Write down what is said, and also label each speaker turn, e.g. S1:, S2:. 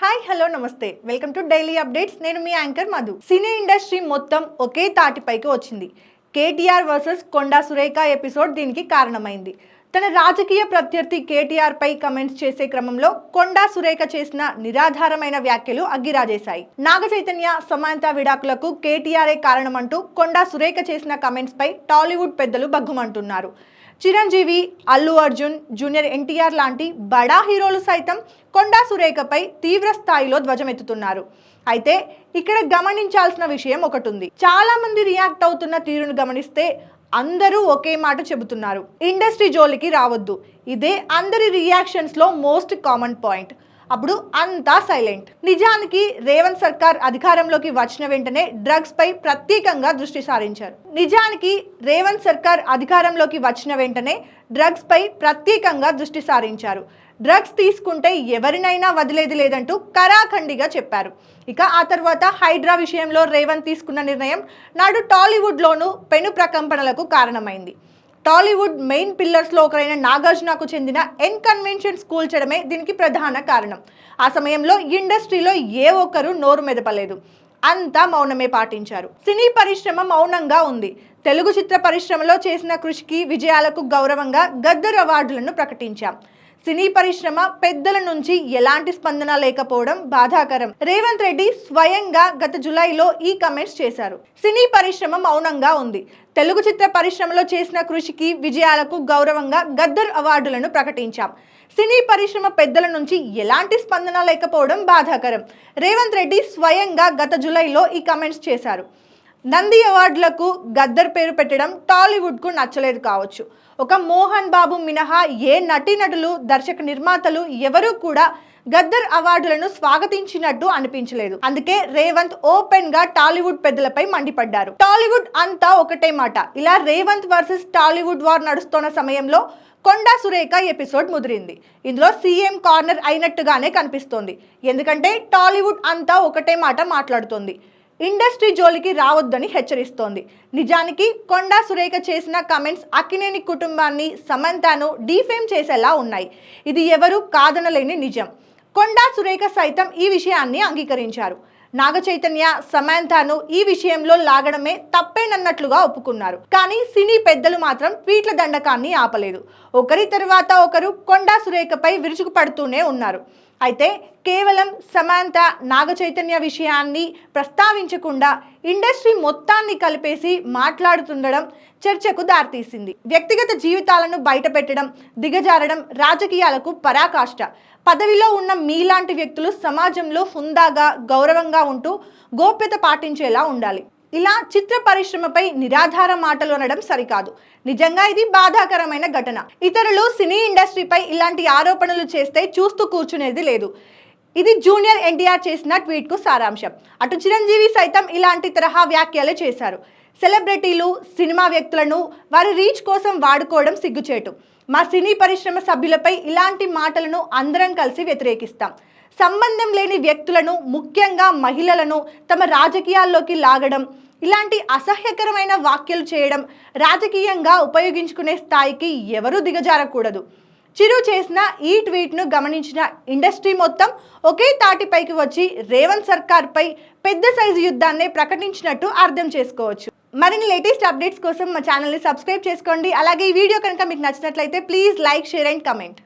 S1: Hi hello నమస్తే welcome to daily updates. నేను మీ anchor Madhu. Cine industry మొత్తం ఒకే తాటిపైకి వచ్చింది. కేటీఆర్ వర్సెస్ కొండా సురేఖ ఎపిసోడ్ దీనికి కారణమైంది. తన రాజకీయ ప్రత్యర్థి కేటీఆర్ పై కమెంట్స్ చేసే క్రమంలో కొండా సురేఖ చేసిన నిరాధారమైన వ్యాఖ్యలు అగ్గిరాజేశాయి. నాగ చైతన్య సమాంత విడాకులకు కేటీఆరే కారణమంటూ కొండా సురేఖ చేసిన కమెంట్స్ పై టాలీవుడ్ పెద్దలు బగ్గుమంటున్నారు. చిరంజీవి, అల్లు అర్జున్, జూనియర్ ఎన్టీఆర్ లాంటి బడా హీరోలు సైతం కొండా సురేఖపై తీవ్ర స్థాయిలో ధ్వజమెత్తుతున్నారు. అయితే ఇక్కడ గమనించాల్సిన విషయం ఒకటి ఉంది. చాలా మంది రియాక్ట్ అవుతున్న తీరును గమనిస్తే అందరూ ఒకే మాట చెబుతున్నారు, ఇండస్ట్రీ జోలికి రావద్దు. ఇదే అందరి రియాక్షన్స్ లో మోస్ట్ కామన్ పాయింట్. అప్పుడు అంతా సైలెంట్. నిజానికి రేవంత్ సర్కార్ అధికారంలోకి వచ్చిన వెంటనే డ్రగ్స్ పై ప్రత్యేకంగా దృష్టి సారించారు. డ్రగ్స్ తీసుకుంటే ఎవరినైనా వదిలేది లేదంటూ కరాఖండిగా చెప్పారు. ఇక ఆ తర్వాత హైడ్రా విషయంలో రేవంత్ తీసుకున్న నిర్ణయం నాడు టాలీవుడ్లోనూ పెను ప్రకంపనలకు కారణమైంది. టాలీవుడ్ మెయిన్ పిల్లర్స్లో ఒకరైన నాగార్జునకు చెందిన ఎన్ కన్వెన్షన్ కూల్చడమే దీనికి ప్రధాన కారణం. ఆ సమయంలో ఇండస్ట్రీలో ఏ ఒక్కరూ నోరు మెదపలేదు, అంతా మౌనమే పాటించారు. సినీ పరిశ్రమ మౌనంగా ఉంది. తెలుగు చిత్ర పరిశ్రమలో చేసిన కృషికి, విజయాలకు గౌరవంగా గద్దర్ అవార్డులను ప్రకటించాం. సినీ పరిశ్రమ పెద్దల నుంచి ఎలాంటి స్పందన లేకపోవడం బాధాకరం. రేవంత్ రెడ్డి స్వయంగా గత జూలైలో ఈ కమెంట్స్ చేశారు. సినీ పరిశ్రమ మౌనంగా ఉంది. తెలుగు చిత్ర పరిశ్రమలో చేసిన కృషికి, విజయాలకు గౌరవంగా గద్దర్ అవార్డులను ప్రకటించాం. సినీ పరిశ్రమ పెద్దల నుంచి ఎలాంటి స్పందన లేకపోవడం బాధాకరం. రేవంత్ రెడ్డి స్వయంగా గత జూలైలో ఈ కమెంట్స్ చేశారు. నంది అవార్డులకు గద్దర్ పేరు పెట్టడం టాలీవుడ్కు నచ్చలేదు కావచ్చు. ఒక మోహన్ బాబు మినహా ఏ నటీనటులు, దర్శక నిర్మాతలు ఎవరూ కూడా గద్దర్ అవార్డులను స్వాగతించినట్టు అనిపించలేదు. అందుకే రేవంత్ ఓపెన్ గా టాలీవుడ్ పెద్దలపై మండిపడ్డారు. టాలీవుడ్ అంతా ఒకటే మాట. ఇలా రేవంత్ వర్సెస్ టాలీవుడ్ వార్ నడుస్తున్న సమయంలో కొండా సురేఖ ఎపిసోడ్ ముదిరింది. ఇందులో సీఎం కార్నర్ అయినట్టుగానే కనిపిస్తోంది. ఎందుకంటే టాలీవుడ్ అంతా ఒకటే మాట మాట్లాడుతోంది, ఇండస్ట్రీ జోలికి రావద్దని హెచ్చరిస్తోంది. నిజానికి కొండా సురేఖ చేసిన కమెంట్స్ అక్కినేని కుటుంబాన్ని, సమంతను డీఫేమ్ చేసేలా ఉన్నాయి. ఇది ఎవరు కాదనలేని నిజం. కొండా సురేఖ సైతం ఈ విషయాన్ని అంగీకరించారు. నాగ చైతన్య, సమాంతను ఈ విషయంలో లాగడమే తప్పేనన్నట్లుగా ఒప్పుకున్నారు. కానీ సినీ పెద్దలు మాత్రం ట్వీట్ల దండకాన్ని ఆపలేదు. ఒకరి తర్వాత ఒకరు కొండా సురేఖపై విరుచుకుపడుతూనే ఉన్నారు. అయితే కేవలం సమాంత, నాగ చైతన్య విషయాన్ని ప్రస్తావించకుండా ఇండస్ట్రీ మొత్తాన్ని కలిపేసి మాట్లాడుతుండడం చర్చకు దారితీసింది. వ్యక్తిగత జీవితాలను బయటపెట్టడం, దిగజారడం రాజకీయాలకు పరాకాష్ట. పదవిలో ఉన్న మీలాంటి వ్యక్తులు సమాజంలో హుందాగా, గౌరవంగా ఉంటూ గోప్యత పాటించేలా ఉండాలి. ఇలా చిత్ర పరిశ్రమపై నిరాధార మాటలు అనడం సరికాదు. నిజంగా ఇది బాధాకరమైన ఘటన. ఇతరులు సినీ ఇండస్ట్రీపై ఇలాంటి ఆరోపణలు చేస్తే చూస్తూ కూర్చునేది లేదు. ఇది జూనియర్ ఎన్టీఆర్ చేసిన ట్వీట్ కు సారాంశం. అటు చిరంజీవి సైతం ఇలాంటి తరహా వ్యాఖ్యలే చేశారు. సెలబ్రిటీలు, సినిమా వ్యక్తులను వారి రీచ్ కోసం వాడుకోవడం సిగ్గుచేటు. మా సినీ పరిశ్రమ సభ్యులపై ఇలాంటి మాటలను అందరం కలిసి వ్యతిరేకిస్తాం. సంబంధం లేని వ్యక్తులను, ముఖ్యంగా మహిళలను తమ రాజకీయాల్లోకి లాగడం, ఇలాంటి అసహ్యకరమైన వ్యాఖ్యలు చేయడం రాజకీయంగా ఉపయోగించుకునే స్థాయికి ఎవరూ దిగజారకూడదు. చిరు చేసిన ఈ ట్వీట్ను గమనించిన ఇండస్ట్రీ మొత్తం ఒకే తాటిపైకి వచ్చి రేవంత్ సర్కార్పై పెద్ద సైజు యుద్ధాన్నే ప్రకటించినట్టు అర్థం చేసుకోవచ్చు. మరిన్ని లేటెస్ట్ అప్డేట్స్ కోసం మా ఛానల్ని సబ్స్క్రైబ్ చేసుకోండి. అలాగే ఈ వీడియో కనుక మీకు నచ్చినట్లయితే please like, share and comment.